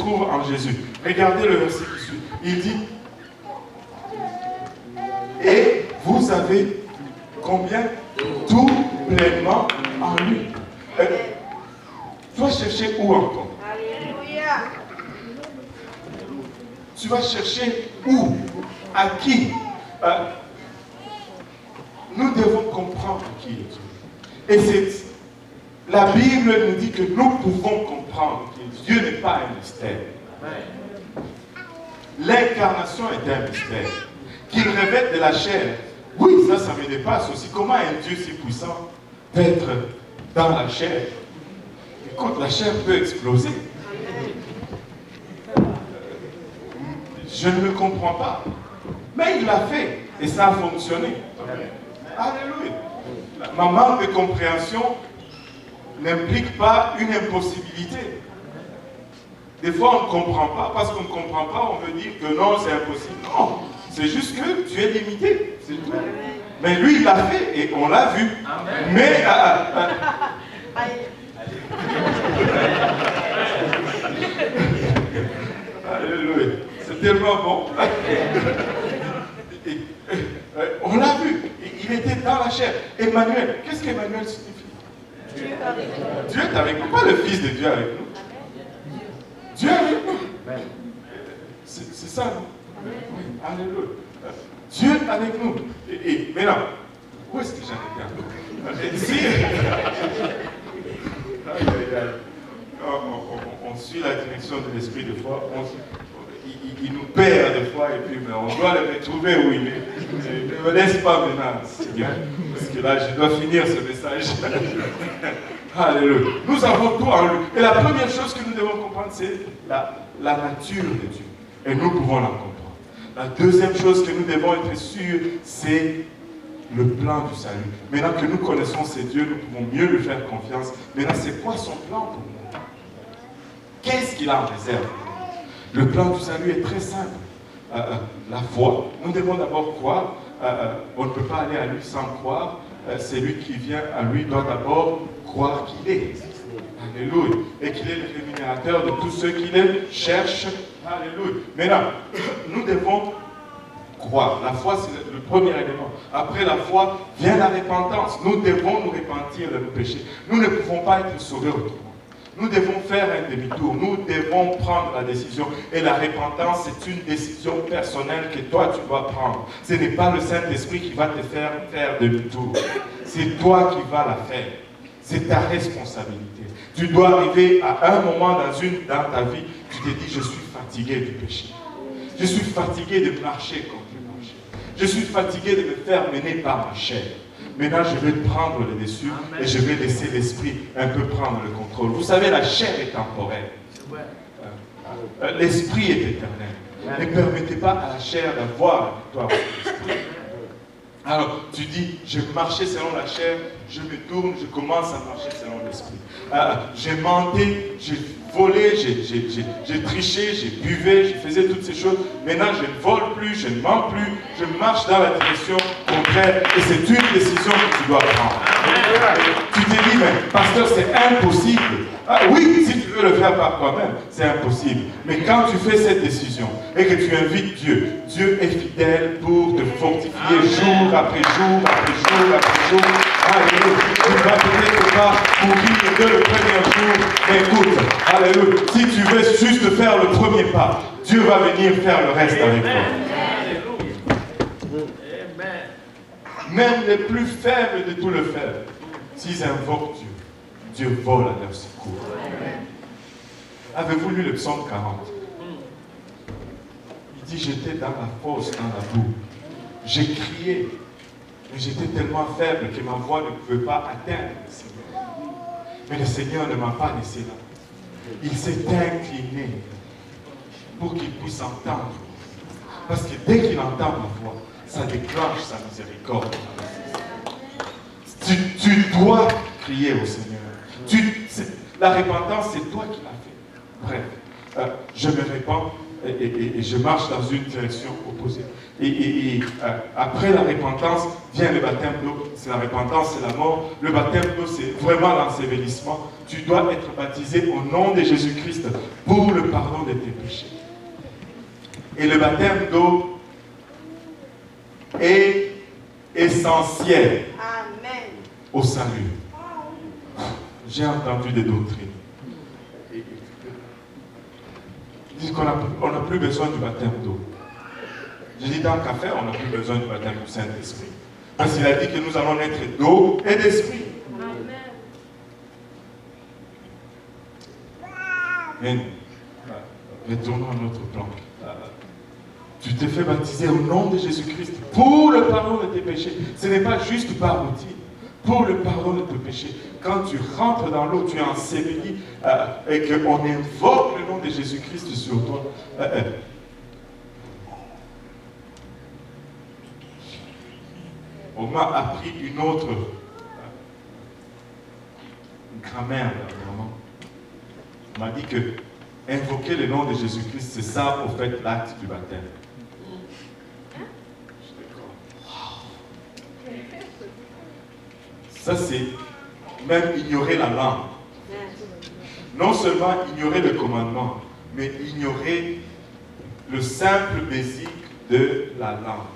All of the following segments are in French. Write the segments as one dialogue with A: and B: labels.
A: trouve en Jésus. Regardez le verset qui suit. Il dit, et vous avez combien? Tout pleinement en lui. Tu vas chercher où encore? Alléluia. Tu vas chercher où? À qui? Nous devons comprendre qui est Dieu. Et c'est la Bible nous dit que nous pouvons comprendre que Dieu n'est pas un mystère. L'incarnation est un mystère qu'il revêt de la chair. Oui, ça me dépasse aussi. Comment un Dieu si puissant peut être dans la chair? Écoute, la chair peut exploser. Je ne le comprends pas. Mais il l'a fait et ça a fonctionné. Alléluia. Ma manque de compréhension n'implique pas une impossibilité. Des fois, on ne comprend pas. Parce qu'on ne comprend pas, on veut dire que non, c'est impossible. Non, c'est juste que tu es limité. C'est tout. Mais lui, il l'a fait et on l'a vu. Amen. Mais... Alléluia. C'est tellement bon. On l'a vu. Il était dans la chair. Emmanuel. Qu'est-ce qu'Emmanuel signifie? Dieu est avec nous. Pas le Fils de Dieu avec nous. Dieu est avec nous. C'est ça. Oui. Alléluia. Dieu est avec nous. Et maintenant, où est-ce que j'en étais? Ici. On suit la direction de l'esprit des fois. Il nous perd des fois et puis on doit le retrouver où il est. Ne me laisse pas maintenant, Seigneur. Parce que là, je dois finir ce message. Alléluia. Nous avons tout en lui. Et la première chose que nous devons comprendre, c'est la nature de Dieu. Et nous pouvons la comprendre. La deuxième chose que nous devons être sûrs, c'est le plan du salut. Maintenant que nous connaissons ces dieux, nous pouvons mieux lui faire confiance. Maintenant, c'est quoi son plan pour nous? Qu'est-ce qu'il a en réserve? Le plan du salut est très simple. La foi. Nous devons d'abord croire. On ne peut pas aller à lui sans croire. Celui qui vient à lui doit d'abord croire qu'il est. Alléluia. Et qu'il est le rémunérateur de tous ceux qui le cherchent. Alléluia. Maintenant, nous devons croire. La foi, c'est le premier élément. Après la foi, vient la repentance. Nous devons nous repentir de nos péchés. Nous ne pouvons pas être sauvés autrement. Nous devons faire un demi-tour. Nous devons prendre la décision. Et la repentance, c'est une décision personnelle que toi, tu dois prendre. Ce n'est pas le Saint-Esprit qui va te faire demi-tour. C'est toi qui vas la faire. C'est ta responsabilité. Tu dois arriver à un moment dans ta vie, tu te dis, je suis fatigué du péché. Je suis fatigué de marcher comme je marchais. Je suis fatigué de me faire mener par ma chair. Maintenant, je vais prendre le dessus et je vais laisser l'esprit un peu prendre le contrôle. Vous savez, la chair est temporelle. L'esprit est éternel. Ne permettez pas à la chair d'avoir la victoire sur l'esprit. Alors, tu dis, je marchais selon la chair, je me tourne, je commence à marcher selon l'esprit. J'ai menté, j'ai volé, j'ai triché, j'ai buvé, je faisais toutes ces choses. Maintenant, je ne vole plus, je ne mens plus, je marche dans la direction contraire. Et c'est une décision que tu dois prendre. Tu te dis, mais pasteur, c'est impossible. Oui, si tu veux le faire par toi-même, c'est impossible. Mais quand tu fais cette décision et que tu invites Dieu, Dieu est fidèle pour te fortifier jour après jour, après jour, après jour. Alléluia. Tu ne vas peut-être pas mourir dès le premier jour, mais écoute, alléluia. Si tu veux juste faire le premier pas, Dieu va venir faire le reste avec toi. Même les plus faibles de tous les faibles, s'ils invoquent Dieu, Dieu vole à leur secours. Avez-vous lu le psaume 40? Il dit, j'étais dans la fosse, dans la boue. J'ai crié, mais j'étais tellement faible que ma voix ne pouvait pas atteindre le Seigneur. Mais le Seigneur ne m'a pas laissé là. Il s'est incliné pour qu'il puisse entendre. Parce que dès qu'il entend ma voix, ça déclenche sa miséricorde. Tu dois crier au Seigneur. La repentance, c'est toi qui l'as fait. Bref, je me répands et je marche dans une direction opposée. Après la repentance, vient le baptême d'eau. C'est la repentance, c'est la mort. Le baptême d'eau, c'est vraiment l'ensevelissement. Tu dois être baptisé au nom de Jésus-Christ pour le pardon de tes péchés. Et le baptême d'eau est essentiel au salut. J'ai entendu des doctrines. Ils disent qu'on n'a plus besoin du baptême d'eau. Je dis tant qu'à faire, on n'a plus besoin du baptême du Saint-Esprit. Parce qu'il a dit que nous allons naître d'eau et d'esprit. Mais retournons à notre plan. Tu t'es fait baptiser au nom de Jésus-Christ pour le pardon de tes péchés. Ce n'est pas juste par routine. Pour le pardon de tes péchés. Quand tu rentres dans l'eau, tu es enseveli et qu'on invoque le nom de Jésus-Christ sur toi. On m'a appris une autre grammaire, vraiment. On m'a dit que invoquer le nom de Jésus-Christ, c'est ça, au fait, l'acte du baptême. Ça, c'est même ignorer la langue. Non seulement ignorer le commandement, mais ignorer le simple basique de la langue.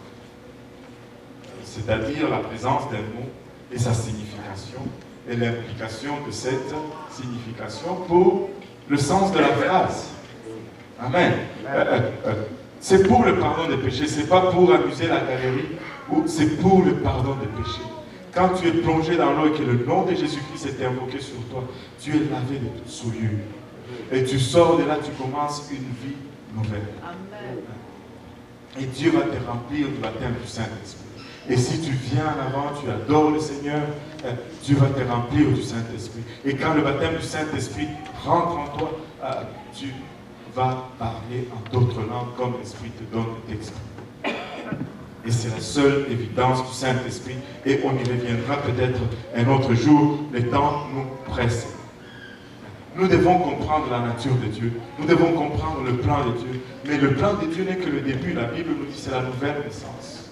A: C'est-à-dire la présence d'un mot et sa signification, et l'implication de cette signification pour le sens de la phrase. Amen. C'est pour le pardon des péchés, c'est pas pour amuser la galerie, c'est pour le pardon des péchés. Quand tu es plongé dans l'eau et que le nom de Jésus-Christ est invoqué sur toi, tu es lavé de toute souillure. Et tu sors de là, tu commences une vie nouvelle. Amen. Et Dieu va te remplir du baptême du Saint-Esprit. Et si tu viens en avant, tu adores le Seigneur, Dieu va te remplir du Saint-Esprit. Et quand le baptême du Saint-Esprit rentre en toi, tu vas parler en d'autres langues comme l'Esprit te donne le texte. Et c'est la seule évidence du Saint-Esprit. Et on y reviendra peut-être un autre jour. Le temps nous presse. Nous devons comprendre la nature de Dieu. Nous devons comprendre le plan de Dieu. Mais le plan de Dieu n'est que le début. La Bible nous dit que c'est la nouvelle naissance.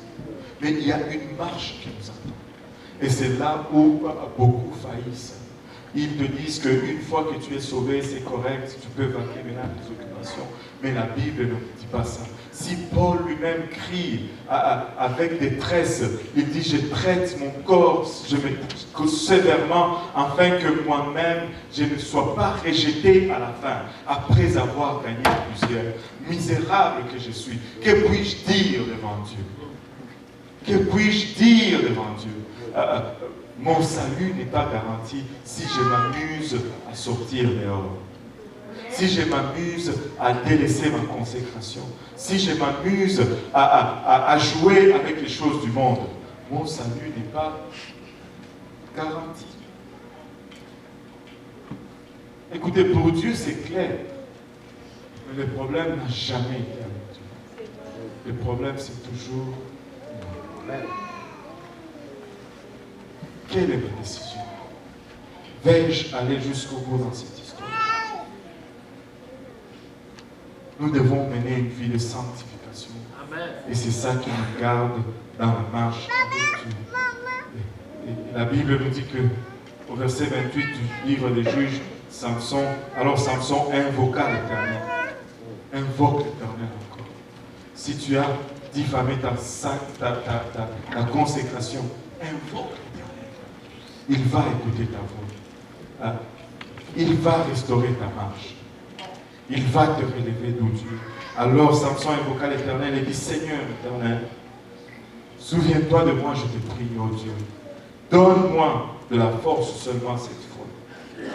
A: Mais il y a une marche qui nous attend. Et c'est là où beaucoup faillissent. Ils te disent qu'une fois que tu es sauvé, c'est correct, tu peux vaquer maintenant tes occupations. Mais la Bible ne dit pas ça. Si Paul lui-même crie avec détresse, il dit, je traite mon corps, je me sévèrement, afin que moi-même, je ne sois pas rejeté à la fin, après avoir gagné plusieurs. Misérable que je suis, que puis-je dire devant Dieu? Que puis-je dire devant Dieu? Mon salut n'est pas garanti si je m'amuse à sortir dehors. Si je m'amuse à délaisser ma consécration. Si je m'amuse à jouer avec les choses du monde. Mon salut n'est pas garanti. Écoutez, pour Dieu c'est clair. Mais le problème n'a jamais été avec Dieu. Le problème c'est toujours quelle est ma décision? Vais-je aller jusqu'au bout dans cette histoire? Nous devons mener une vie de sanctification. Amen. Et c'est ça qui nous garde dans la marche avec Dieu. Et la Bible nous dit que au verset 28 du livre des Juges, Samson invoqua l'Éternel. Invoque l'Éternel encore. Si tu as diffamé ta consécration, invoque l'Éternel. Il va écouter ta voix. Il va restaurer ta marche. Il va te relever d'où Dieu. Alors Samson invoqua l'Éternel et dit, Seigneur l'Éternel, souviens-toi de moi, je te prie, ô Dieu. Donne-moi de la force seulement cette fois.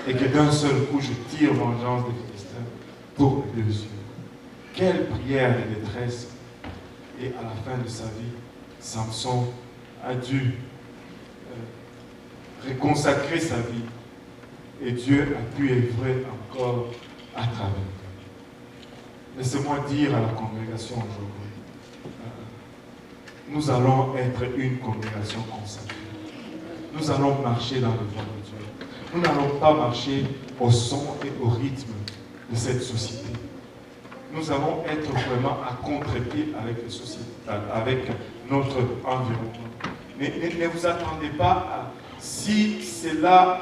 A: Et que d'un seul coup, je tire vengeance des Philistins pour mes 2 yeux. Quelle prière de détresse. Et à la fin de sa vie, Samson a dû reconsacrer sa vie. Et Dieu a pu œuvrer encore à travers lui. Laissez-moi dire à la congrégation aujourd'hui, nous allons être une congrégation consacrée. Nous allons marcher dans le voie de Dieu. Nous n'allons pas marcher au son et au rythme de cette société. nous allons être vraiment à contre-pied avec les sociétés, avec notre environnement. Ne vous attendez pas à, si cela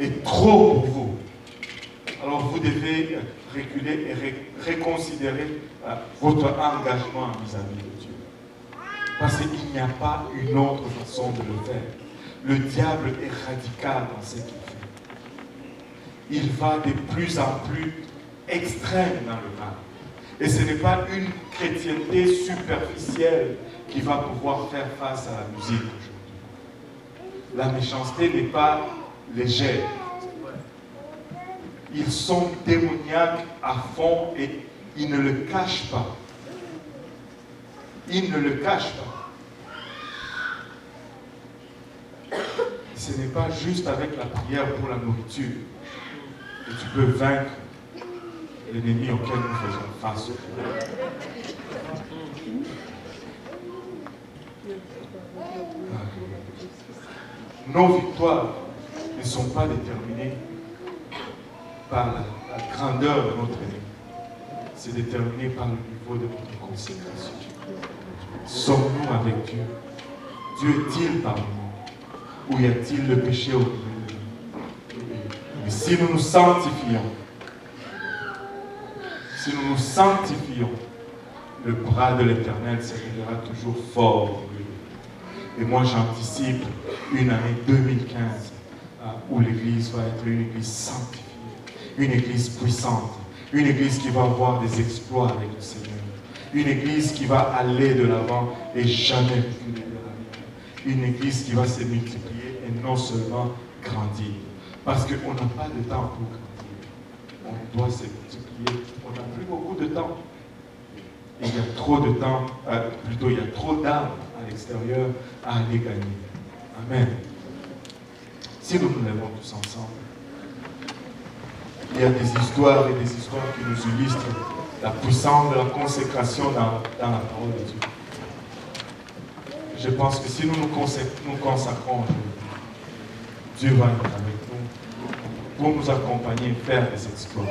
A: est trop pour vous, alors vous devez reculer et reconsidérer votre engagement vis-à-vis de Dieu. Parce qu'il n'y a pas une autre façon de le faire. Le diable est radical dans ce qu'il fait. Il va de plus en plus extrême dans le mal. Et ce n'est pas une chrétienté superficielle qui va pouvoir faire face à la musique aujourd'hui. La méchanceté n'est pas légère. Ils sont démoniaques à fond et ils ne le cachent pas. Ils ne le cachent pas. Ce n'est pas juste avec la prière pour la nourriture que tu peux vaincre l'ennemi auquel nous faisons face. Nos victoires ne sont pas déterminées par la grandeur de notre ennemi. C'est déterminé par le niveau de notre consécration. Sommes-nous avec Dieu? Dieu est-il parmi nous? Ou y a-t-il le péché au milieu de nous? Mais si nous nous sanctifions, le bras de l'Éternel se révélera toujours fort au milieu de nous. Et moi j'anticipe une année 2015 où l'Église va être une Église sanctifiée, une Église puissante, une Église qui va avoir des exploits avec le Seigneur. Une Église qui va aller de l'avant et jamais reculer de l'arrière. Une Église qui va se multiplier et non seulement grandir. Parce qu'on n'a pas de temps pour grandir. On doit se multiplier. On n'a plus beaucoup de temps. Et il y a trop de temps, plutôt il y a trop d'âmes à l'extérieur à aller gagner. Amen. Si nous nous lèvons tous ensemble, il y a des histoires et des histoires qui nous illustrent la puissance de la consécration dans la parole de Dieu. Je pense que si nous nous consacrons aujourd'hui, Dieu va être avec nous pour nous accompagner et faire des exploits.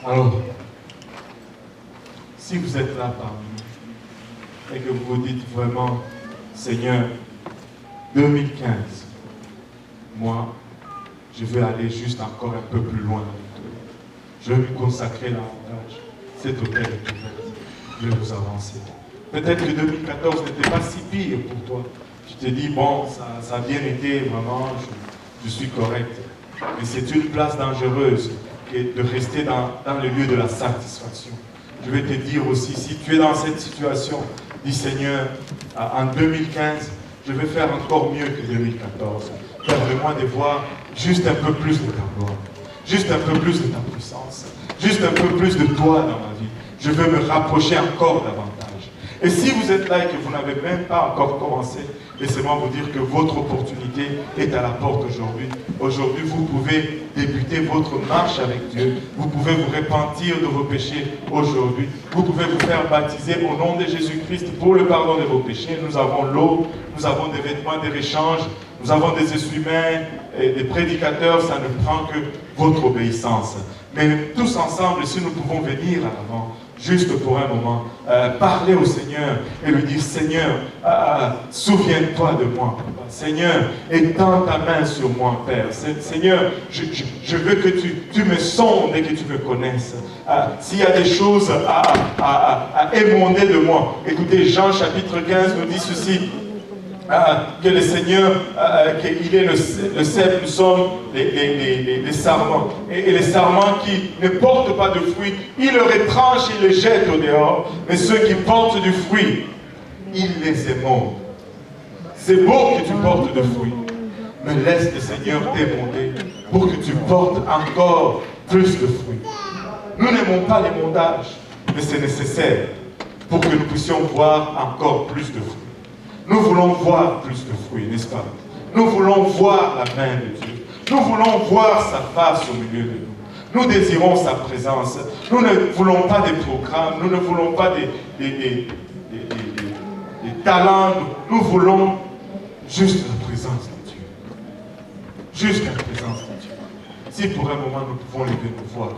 A: Alors, si vous êtes là parmi nous et que vous vous dites vraiment, Seigneur, 2015, moi, je veux aller juste encore un peu plus loin. Je vais me consacrer davantage. Cet hôtel est ouvert. Je vais vous avancer. Peut-être que 2014 n'était pas si pire pour toi. Tu te dis, bon, ça a bien été, vraiment, je suis correct. Mais c'est une place dangereuse de rester dans le lieu de la satisfaction. Je vais te dire aussi, si tu es dans cette situation, dis Seigneur, en 2015, je vais faire encore mieux que 2014. Permets-moi de voir juste un peu plus de ta gloire. Juste un peu plus de ta puissance. Juste un peu plus de toi dans ma vie. Je veux me rapprocher encore davantage. Et si vous êtes là et que vous n'avez même pas encore commencé, laissez-moi vous dire que votre opportunité est à la porte aujourd'hui. Aujourd'hui, vous pouvez débuter votre marche avec Dieu. Vous pouvez vous repentir de vos péchés aujourd'hui. Vous pouvez vous faire baptiser au nom de Jésus-Christ pour le pardon de vos péchés. Nous avons l'eau, nous avons des vêtements de réchange, nous avons des essuie-mains et des prédicateurs. Ça ne prend que votre obéissance. Mais tous ensemble, si nous pouvons venir à l'avant, juste pour un moment, parler au Seigneur et lui dire, Seigneur, souviens-toi de moi, Papa. Seigneur, étends ta main sur moi, Père. Seigneur, je veux que tu me sondes et que tu me connaisses. S'il y a des choses à émonder de moi, écoutez, Jean chapitre 15 nous dit ceci, que le Seigneur, qu'il est le cep, nous sommes les sarments. Et les sarments qui ne portent pas de fruits, il les retranche, il les jette au dehors. Mais ceux qui portent du fruit, il les émonde. C'est beau que tu portes de fruits, mais laisse le Seigneur t'émonder pour que tu portes encore plus de fruits. Nous n'aimons pas l'émondage, mais c'est nécessaire pour que nous puissions voir encore plus de fruits. Nous voulons voir plus de fruits, n'est-ce pas? Nous voulons voir la main de Dieu. Nous voulons voir sa face au milieu de nous. Nous désirons sa présence. Nous ne voulons pas des programmes. Nous ne voulons pas des talents. Nous voulons juste la présence de Dieu. Juste la présence de Dieu. Si pour un moment nous pouvons lever nos voix,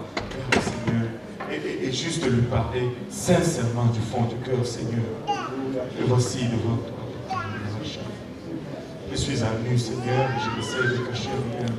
A: Seigneur, et juste lui parler sincèrement du fond du cœur, Seigneur. Et voici devant toi. Je suis à nu, Seigneur, et je essaie de cacher rien.